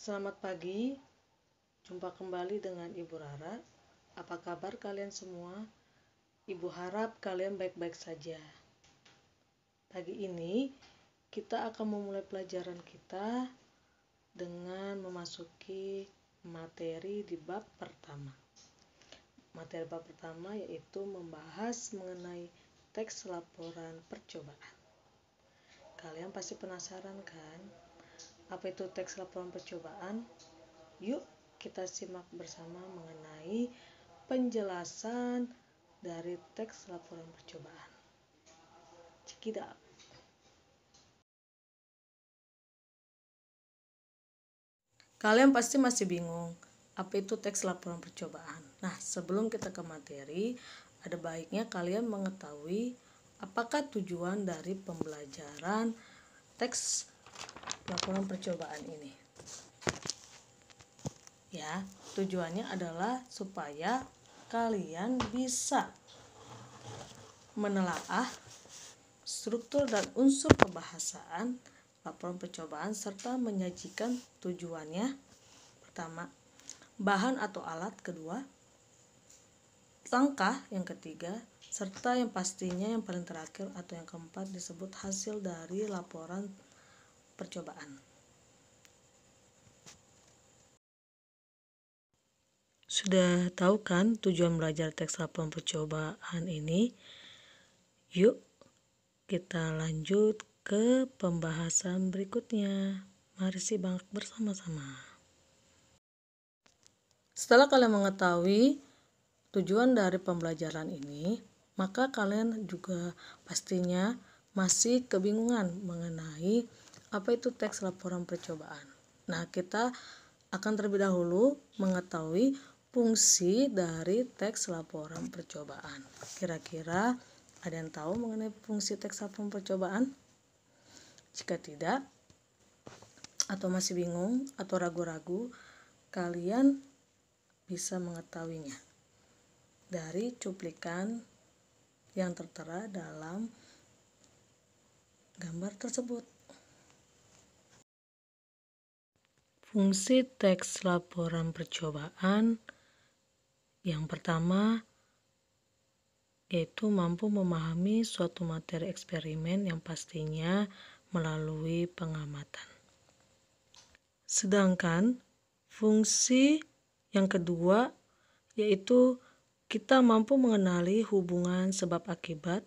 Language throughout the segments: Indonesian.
Selamat pagi, jumpa kembali dengan Ibu Rara. Apa kabar kalian semua? Ibu harap kalian baik-baik saja. Pagi ini kita akan memulai pelajaran kita dengan memasuki materi di bab pertama. Materi bab pertama yaitu membahas mengenai teks laporan percobaan. Kalian pasti penasaran kan? Apa itu teks laporan percobaan? Yuk kita simak bersama mengenai penjelasan dari teks laporan percobaan. Cekidot. Kalian pasti masih bingung, apa itu teks laporan percobaan? Nah, sebelum kita ke materi, ada baiknya kalian mengetahui apakah tujuan dari pembelajaran teks laporan percobaan ini. Ya, tujuannya adalah supaya kalian bisa menelaah struktur dan unsur kebahasaan laporan percobaan serta menyajikan tujuannya. Pertama, bahan atau alat. Kedua, langkah. Yang ketiga, serta yang pastinya yang paling terakhir atau yang keempat disebut hasil dari laporan percobaan. Sudah tahu kan tujuan belajar teks laporan percobaan ini? Yuk kita lanjut ke pembahasan berikutnya. Mari simak bersama-sama. Setelah kalian mengetahui tujuan dari pembelajaran ini, maka kalian juga pastinya masih kebingungan mengenai apa itu teks laporan percobaan. Nah, kita akan terlebih dahulu mengetahui fungsi dari teks laporan percobaan. Kira-kira ada yang tahu mengenai fungsi teks laporan percobaan? Jika tidak, atau masih bingung atau ragu-ragu, kalian bisa mengetahuinya dari cuplikan yang tertera dalam gambar tersebut. Fungsi teks laporan percobaan yang pertama yaitu mampu memahami suatu materi eksperimen yang pastinya melalui pengamatan. Sedangkan fungsi yang kedua yaitu kita mampu mengenali hubungan sebab akibat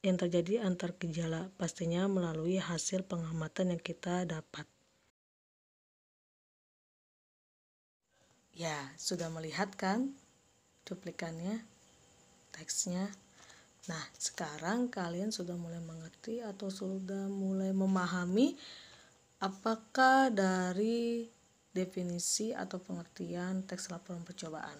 yang terjadi antar gejala, pastinya melalui hasil pengamatan yang kita dapat. Ya, sudah melihat kan cuplikannya, teksnya? Nah, sekarang kalian sudah mulai mengerti atau sudah mulai memahami apakah dari definisi atau pengertian teks laporan percobaan.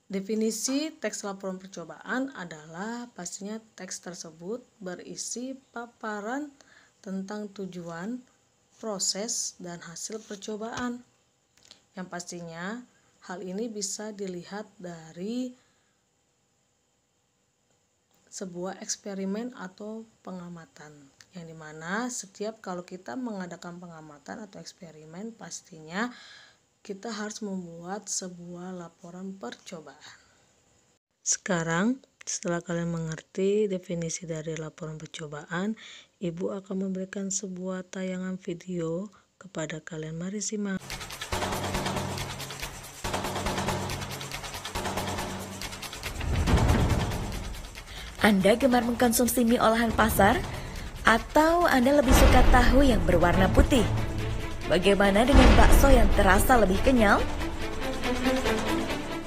Definisi teks laporan percobaan adalah pastinya teks tersebut berisi paparan tentang tujuan, proses, dan hasil percobaan. Yang pastinya hal ini bisa dilihat dari sebuah eksperimen atau pengamatan, yang dimana setiap kalau kita mengadakan pengamatan atau eksperimen, pastinya kita harus membuat sebuah laporan percobaan. Sekarang setelah kalian mengerti definisi dari laporan percobaan, Ibu akan memberikan sebuah tayangan video kepada kalian. Mari simak. Anda gemar mengkonsumsi mie olahan pasar? Atau Anda lebih suka tahu yang berwarna putih? Bagaimana dengan bakso yang terasa lebih kenyal?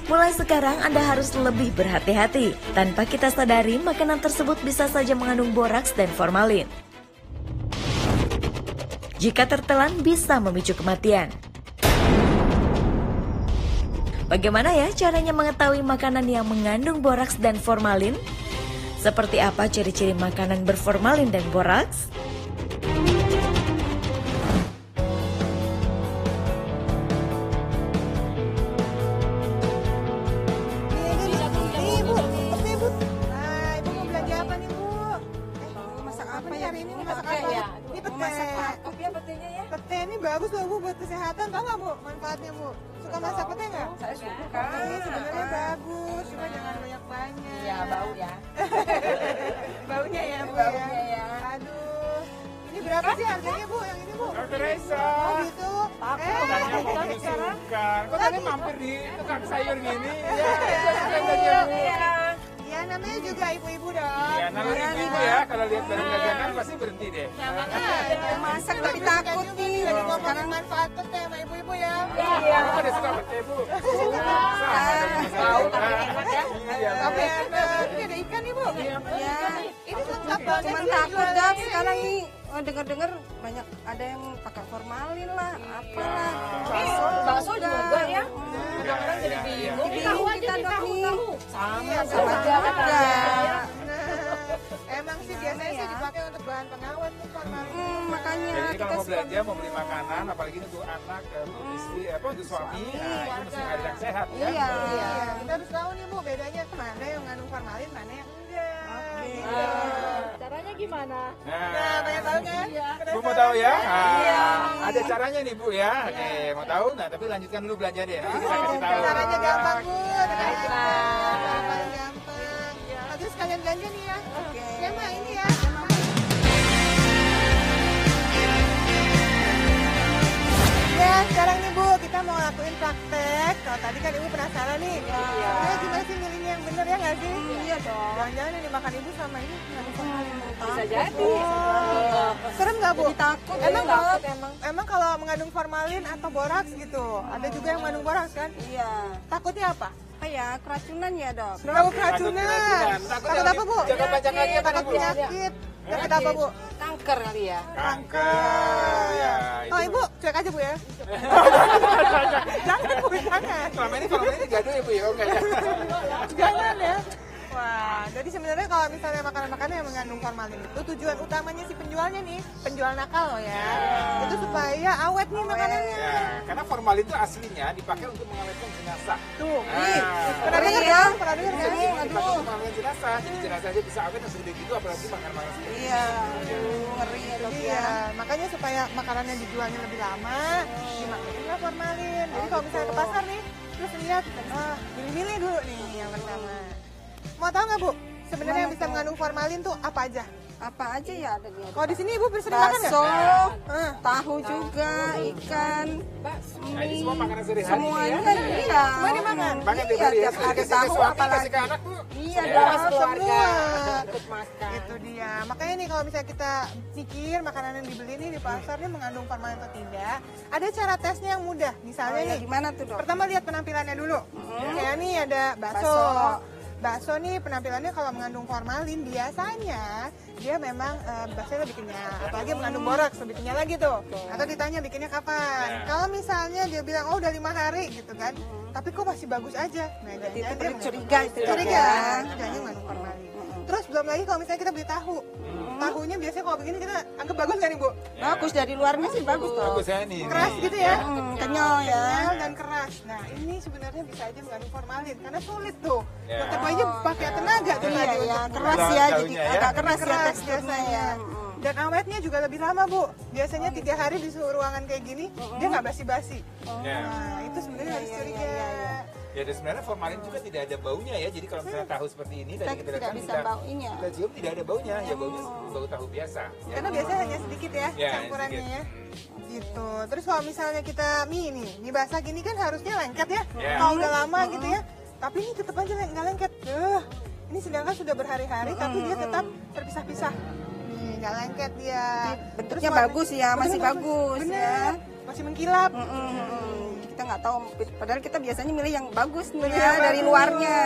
Mulai sekarang Anda harus lebih berhati-hati. Tanpa kita sadari, makanan tersebut bisa saja mengandung boraks dan formalin. Jika tertelan, bisa memicu kematian. Bagaimana ya caranya mengetahui makanan yang mengandung boraks dan formalin? Seperti apa ciri-ciri makanan berformalin dan boraks? Ibu. Nah, Ibu mau belanja apa nih, Bu? Masak apa ya hari ini? Masak apa? Ini pete. Masak apa ya petenya ya? Pete ini bagus loh Bu buat kesehatan, tau nggak Bu manfaatnya Bu? Suka masak pete nggak? Saya suka. Ini sebenarnya bagus, cuma jangan banyak-banyak. Iya, bau ya. Baunya ya Bu Baunya ya. Aduh, ini berapa sih harganya Bu yang ini Bu? Dr. Reza. Oh gitu. Tanya mau beli suka. Kok tadi mampir di tukang sayur gini? Iya namanya juga ibu-ibu dong. Ya, namanya ibu ya. Kalau lihat barang dagangan pasti berhenti deh. Masak tapi takut nih. Lagi ngomongin manfaat pete sama ibu-ibu ya. Iya. Kamu ada suka pete, Bu? Tahu tapi enak ya. Iya. Tapi enak. Ini ada ikan nih Bu. Ya, Ini lengkap banget. cuman takut dok sekarang nih dengar-dengar banyak ada yang pakai formalin lah, apalah. Bakso juga ya. Orang jadi bingung. Tahu aja Kita nih, dok nih. Iya, Sama aja. Nah, emang sih biasanya sih dipakai untuk bahan pengawet tuh formalin. Makanya Jadi kita kalau mau suka belanja, mau beli makanan, apalagi untuk anak, untuk istri, untuk suami, nah itu mesti ada yang sehat ya. Iya. Iya, kita harus tahu nih Bu bedanya mana yang mengandung formalin, mana yang enggak. Gitu. Caranya gimana? Nah, banyak tahu kan? Bu mau tahu ya? Ada caranya nih Bu ya. Oke, mau tahu? Nah, tapi lanjutkan dulu belanja deh. Nanti kita kasih tahu. Caranya gampang Bu, cara paling gampang. Nanti sekalian belanja nih ya. Oke. Skema ini ya. Ya, sekarang nih Bu, kita mau lakuin praktek. Kalau tadi kan Ibu penasaran nih. Iya. Gimana sih milihnya yang bener ya nggak sih? Iya dong. Jangan-jangan yang dimakan Ibu sama ini nggak bisa bisa jadi. Serem nggak Bu? Takut. Emang kalau emang. emang kalau mengandung formalin atau boraks gitu, ada juga yang mengandung boraks kan? Iya. Takutnya apa? Apa ya keracunan ya dok? Takut keracunan. Takut apa Bu? Jangan banyak lagi ya, Takut Bu. penyakit. Takut apa Bu? Kanker kali ya. Kanker. Ya, itu. Oh Ibu, cuek aja Bu ya. Jangan Bu, jangan. Selama ini gaduh ya Bu ya? Oh, enggak ya? Jangan ya. Wah, jadi sebenarnya kalau misalnya makanan-makanan yang mengandung formalin itu tujuan utamanya si penjualnya nih, penjual nakal loh ya. Itu supaya awet nih makanannya. Ya, karena formalin itu aslinya dipakai untuk mengawetkan jenazah. Tuh, Nah, pernah dengar ya. kan? Pernah dengar kan? Dipakai untuk mengawetkan jenazah. Jadi jenazah aja bisa awet yang segede gitu, apalagi makan-makan seperti ini. Iya. Ngeri ya dok ya. Iya, makanya supaya makanannya dijualnya lebih lama, dimakailah formalin. Jadi kalau misalnya ke pasar nih, terus lihat, milih-milih dulu nih yang pertama. Mau tahu nggak Bu, sebenarnya yang bisa mengandung formalin tuh apa aja? Apa aja ya ada dia. Kalau di sini Ibu sering makan nggak? Bakso, tahu juga, ikan, Nah, ini semua makanan sehari-hari semuanya ya. iya. Semua dimakan? Makan tiap Iya, hari ya. tiap hari Kasih ke tahu suami, apalagi. kasih ke anak Bu. Iya Ya. dong, Semua. ikut makan. Itu dia. Makanya nih kalau misalnya kita pikir makanan yang dibeli nih di pasar nih mengandung formalin atau tidak, ada cara tesnya yang mudah. Misalnya nih, Gimana tuh dok? pertama lihat penampilannya dulu. Kayak nih ada bakso. Bakso nih penampilannya kalau mengandung formalin biasanya dia memang baksonya lebih kenyal. Apalagi mengandung boraks lebih kenyal lagi tuh. Atau ditanya bikinnya kapan. Kalau misalnya dia bilang oh udah 5 hari gitu kan. Tapi kok masih bagus aja. Nah, Berarti jangan-jangan itu dia curiga itu dok curiga. ya. Jangan mengandung formalin. Terus belum lagi kalau misalnya kita beli tahu. Tahunya biasanya kalau begini kita anggap bagus kan Ibu? Bagus dari luarnya sih bagus dok. Bagus ya nih. Keras gitu ya. Kenyal ya. Kenyal dan keras. Nah ini sebenarnya bisa aja mengandung formalin karena sulit tuh. Ya. Tetap aja pakai tenaga tuh Iya tadi ya, untuk keras Daun- ya, jadi daunnya ya. agak keras ya keras teksturnya biasanya. ya. Dan awetnya juga lebih lama Bu. Biasanya 3 hari di suhu ruangan kayak gini dia nggak basi-basi. Ya. Nah itu sebenarnya harus curiga. Ya, dan sebenarnya formalin juga tidak ada baunya ya. Jadi kalau misalnya tahu seperti ini Kita dari kita tidak datang bisa kita, bau ini ya. kita cium tidak ada baunya. Ya baunya bau tahu biasa. Ya. Karena biasanya hanya sedikit ya Ya, campurannya sedikit. ya. Gitu. Terus kalau misalnya kita mie basah gini kan harusnya lengket ya. Ya. Kalau udah lama gitu ya. Tapi ini tetap aja nggak lengket. Ini sedangkan sudah berhari-hari tapi dia tetap terpisah-pisah. Nih nggak lengket dia. Bentuknya Terus warna- bagus ya, masih Bener, bagus bener. ya. Masih mengkilap. Kita nggak tahu, padahal kita biasanya milih yang bagus nih Iya, ya dari bagus. luarnya.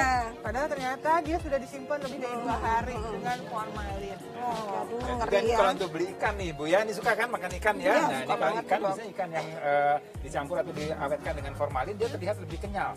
Padahal ternyata dia sudah disimpan lebih dari 2 hari dengan formalin. Aduh, Dan ngeri ini ya. kalau untuk beli ikan nih Bu ya, ini suka kan makan ikan ya? Iya, Nah suka ini kalau banget, ikan Bob. biasanya ikan yang dicampur atau diawetkan dengan formalin dia terlihat lebih kenyal.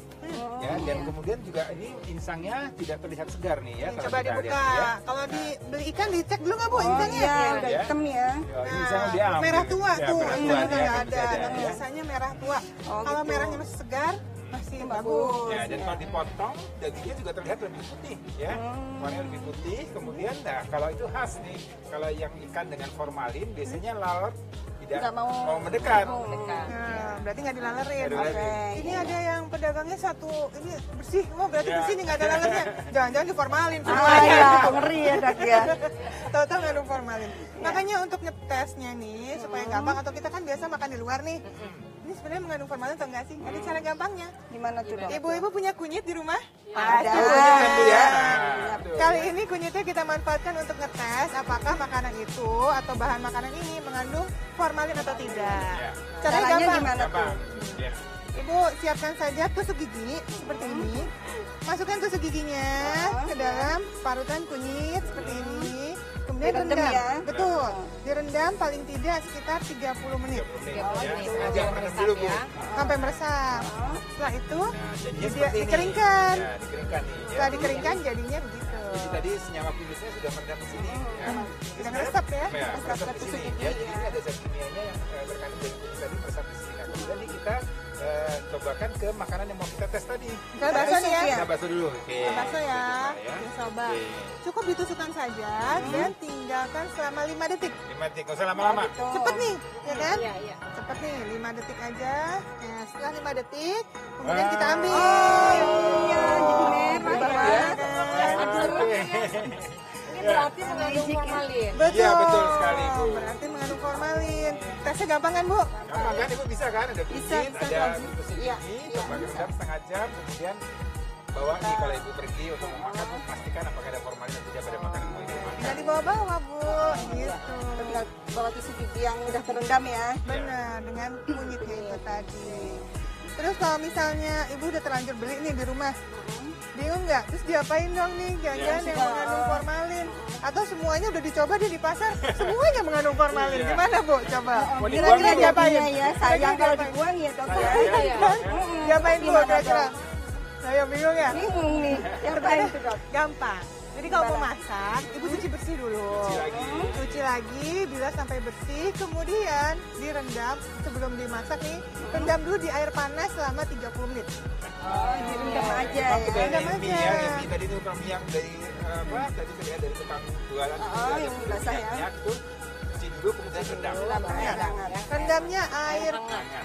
Ya, dan kemudian juga ini insangnya tidak terlihat segar nih ya. Nih, kalau coba kita dibuka. lihat, ya. Kalau beli ikan dicek dulu nggak Bu Oh insangnya? iya, udah Ya. hitam ya. Oh, ini insangnya diambil. merah tua Ya, tuh, merah ini tua udah dia nggak kan ada. bisa Dan jadi, ya. biasanya merah tua. Oh, Kalau gitu. merahnya masih segar, masih bagus. Ya, dan kalau dipotong dagingnya juga terlihat lebih putih ya. Warnanya lebih putih. Kemudian nah kalau itu khas nih. Kalau yang ikan dengan formalin biasanya lalat tidak Nggak mau mendekat. Nah, berarti nggak dilalerin. Nggak dilalerin. Ini ada yang pedagangnya satu, ini bersih. Oh, berarti Ya. bersih nih, nggak ada lalernya. Jangan-jangan diformalin Ah semuanya. ya, ngeri ya dok ya. Tahu-tahu ngandung formalin. Makanya untuk ngetesnya nih supaya gampang, atau kita kan biasa makan di luar nih. Ini sebenarnya mengandung formalin atau enggak sih? Ada cara gampangnya. Gimana tuh dok? Ibu-ibu punya kunyit di rumah? Ada. Kan, Bu, ya. Kali ini kunyitnya kita manfaatkan untuk ngetes apakah makanan itu atau bahan makanan ini mengandung formalin atau tidak. Ya. Caranya Caranya gampang. gimana tuh? Gampang. Ya. Ibu siapkan saja tusuk gigi seperti ini. Masukkan tusuk giginya ke dalam parutan kunyit seperti ini. Kemudian Direndam rendam. ya? Betul. Direndam paling tidak sekitar 30 menit 30 menit. Ya. Sengaja makan dulu, Bu. sampai meresap. Setelah itu Nah, jadinya dia seperti ini. dikeringkan. Ya, dikeringkan nih. Ya. Setelah dikeringkan jadinya begitu. Jadi tadi senyawa kunyitnya sudah meredam ke sini. Ya. Sudah meresap ya. Ya, meresap ke sini. Ya, jadi ini ada zat kimianya yang terkandung dari kunyit tadi meresap ke sini. Nah, kemudian ini kita cobakan ke makanan yang mau kita tes tadi. Misalnya bakso nih ya. Kita bakso dulu. Oke. Bakso ya. Kita Dicoba. Oke. Cukup ditusukkan saja dan tinggalkan selama 5 detik. 5 detik, nggak usah lama-lama. Cepet nih, ya kan? Cepet nih, 5 detik aja. Nah, setelah 5 detik, kemudian kita ambil. Ya, jadi merah ya. Oke. Ini berarti mengandung formalin. Betul. Iya, betul sekali, Bu. Berarti mengandung formalin. Tesnya gampang kan, Bu? Gampang kan Ibu bisa kan? Ada Bisa, kunyit, bisa, ada Bu. tusuk Iya, gigi, coba rendam setengah jam, kemudian bawa nih kalau Ibu pergi untuk memakan, pastikan apakah ada formalin atau tidak pada makanan yang mau Ibu makan. Bisa dibawa-bawa, Bu. Gitu. Tinggal bawa tusuk gigi yang udah terendam ya. Benar, dengan kunyitnya itu tadi. Terus kalau misalnya Ibu udah terlanjur beli nih di rumah, bingung nggak? Terus diapain dong nih jajan yang mengandung formalin? Atau semuanya udah dicoba dia di pasar, semuanya mengandung formalin. Iya. Gimana, Bu? Coba. Mau Kira-kira dibuang nggak, Bu? diapain? Ya, sayang kalau dibuang ya dok. Diapain, Bu? Gimana, Kira-kira. Saya bingung ya? Bingung nih. Yang lain tuh dok. Gampang. Jadi kalau mau masak, Ibu cuci bersih dulu. Cuci lagi. Cuci lagi, bila sampai bersih, kemudian direndam sebelum dimasak nih. Rendam dulu di air panas selama 30 menit. Oh, direndam aja Bang, ya. itu yang Rendam mie aja. ya, yang mie tadi itu tukang mie yang dari apa? Tadi saya lihat dari tukang jualan. Oh, yang basah ya. Minyak itu cuci dulu kemudian rendam. Rendamnya air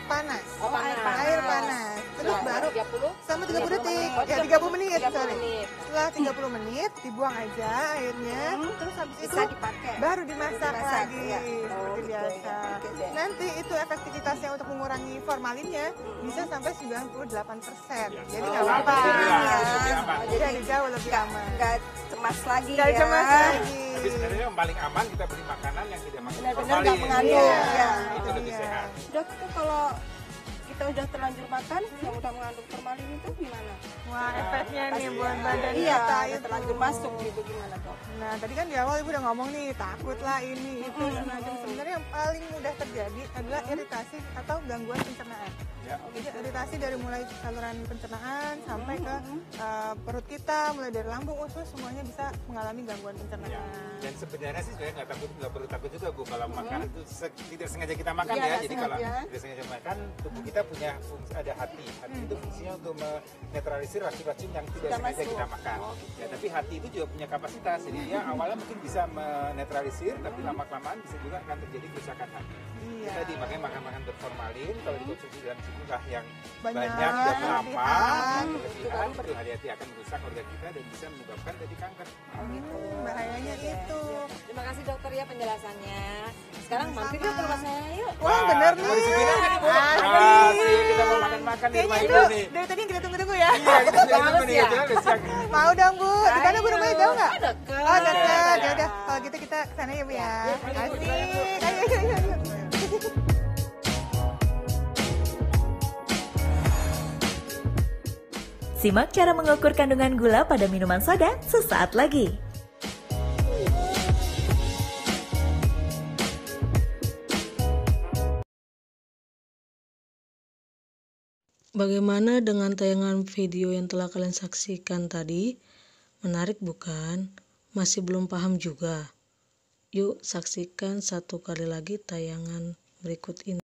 panas. Oh, air panas. Air panas. Terus baru 30 sama 30 detik. Oh, Ya 30 menit, 30 sorry. menit. Setelah 30 menit dibuang aja airnya. Terus habis itu Bisa dipakai. baru dimasak Dimasak, lagi ya. seperti Oh, gitu. biasa. Oke deh. Nanti itu efektivitasnya untuk mengurangi formalinnya bisa sampai 98%. Jadi nggak Oh, apa-apa. lebih aman, Ya. lebih aman. Jadi jauh lebih aman. Nggak cemas lagi Nggak ya. cemas lagi. Tapi sebenarnya yang paling aman kita beli makanan yang tidak mengandung Benar-benar formalin. nggak mengandung. Iya, Ya. Itu lebih dia. sehat. Dok, itu kalau kita udah terlanjur makan yang udah mengandung formalin itu gimana? Wah, efeknya nih pasti buat ya. badan Iya, kita udah itu. terlanjur masuk gitu gimana dok? Nah, tadi kan di awal Ibu udah ngomong nih, takut lah ini, itu, semacam. Sebenarnya yang paling mudah terjadi adalah iritasi atau gangguan pencernaan. Ya. Jadi iritasi dari mulai saluran pencernaan sampai ke perut kita, mulai dari lambung, usus, semuanya bisa mengalami gangguan Ya. pencernaan. Dan sebenarnya sih sebenarnya nggak perlu takut juga Bu kalau makan itu tidak sengaja kita makan Iya, ya. nggak Jadi kalau sengaja. tidak sengaja makan, tubuh kita punya fungsi, ada hati. Hati itu fungsinya untuk menetralisir racun-racun yang tidak Tidak sengaja masuk. kita makan. Ya, tapi hati itu juga punya kapasitas. Jadi dia awalnya mungkin bisa menetralisir, tapi lama-kelamaan bisa juga akan terjadi kerusakan hati. Iya. Tadi makanya makan-makan berformalin kalau dikonsumsi dalam jumlah yang Banyak, banyak dan lama, berlebihan. berlebihan itu hati-hati akan merusak organ kita dan bisa menyebabkan jadi kanker. Bahayanya itu. Terima kasih dokter ya penjelasannya. Sekarang mampir yuk ke rumah saya yuk. Wah, bener nih. Mau disebutkan kan Ibu? Asik. Asik, kita mau makan-makan di Kayaknya rumah itu Ibu nih. dari tadi kita tunggu-tunggu ya. Iya, kita sudah tunggu nih, ya? jelas ya. Mau dong, Bu. Di mana Bu rumahnya jauh nggak? Deket. Oh, dekat. Ya udah, kalau gitu kita ke sana ya, Bu ya. Asik. Ayo, ayo, ayo. Simak cara mengukur kandungan gula pada minuman soda sesaat lagi. Bagaimana dengan tayangan video yang telah kalian saksikan tadi? Menarik bukan? Masih belum paham juga? Yuk saksikan satu kali lagi tayangan berikut ini.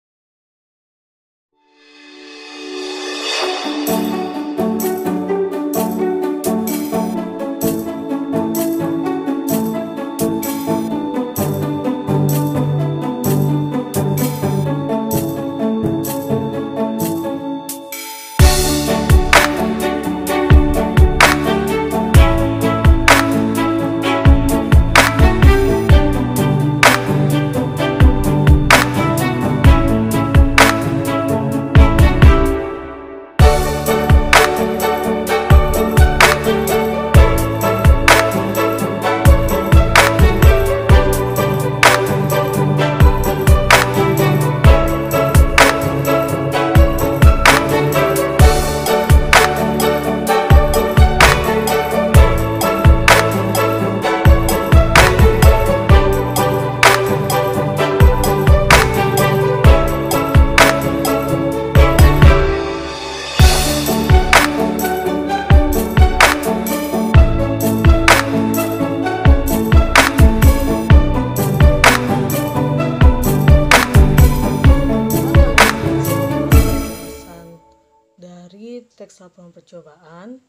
teks laporan percobaan.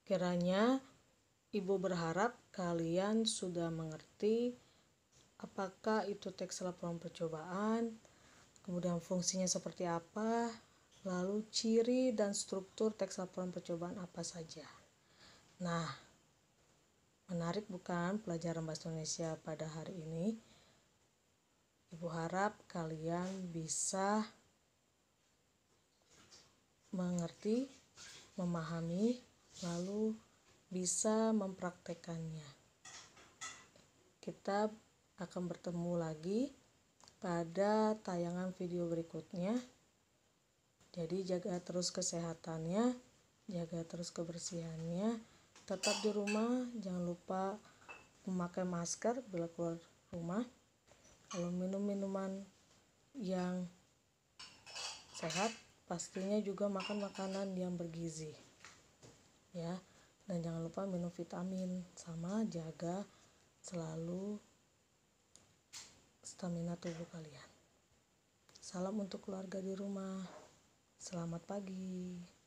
Kiranya Ibu berharap kalian sudah mengerti apakah itu teks laporan percobaan, kemudian fungsinya seperti apa, lalu ciri dan struktur teks laporan percobaan apa saja. Nah, menarik bukan pelajaran Bahasa Indonesia pada hari ini? Ibu harap kalian bisa mengerti, memahami, lalu bisa mempraktekannya. Kita akan bertemu lagi pada tayangan video berikutnya. Jadi jaga terus kesehatannya, jaga terus kebersihannya, tetap di rumah, jangan lupa memakai masker bila keluar rumah. Kalau minum minuman yang sehat, pastinya juga makan makanan yang bergizi. Ya, dan jangan lupa minum vitamin, sama jaga selalu stamina tubuh kalian. Salam untuk keluarga di rumah. Selamat pagi.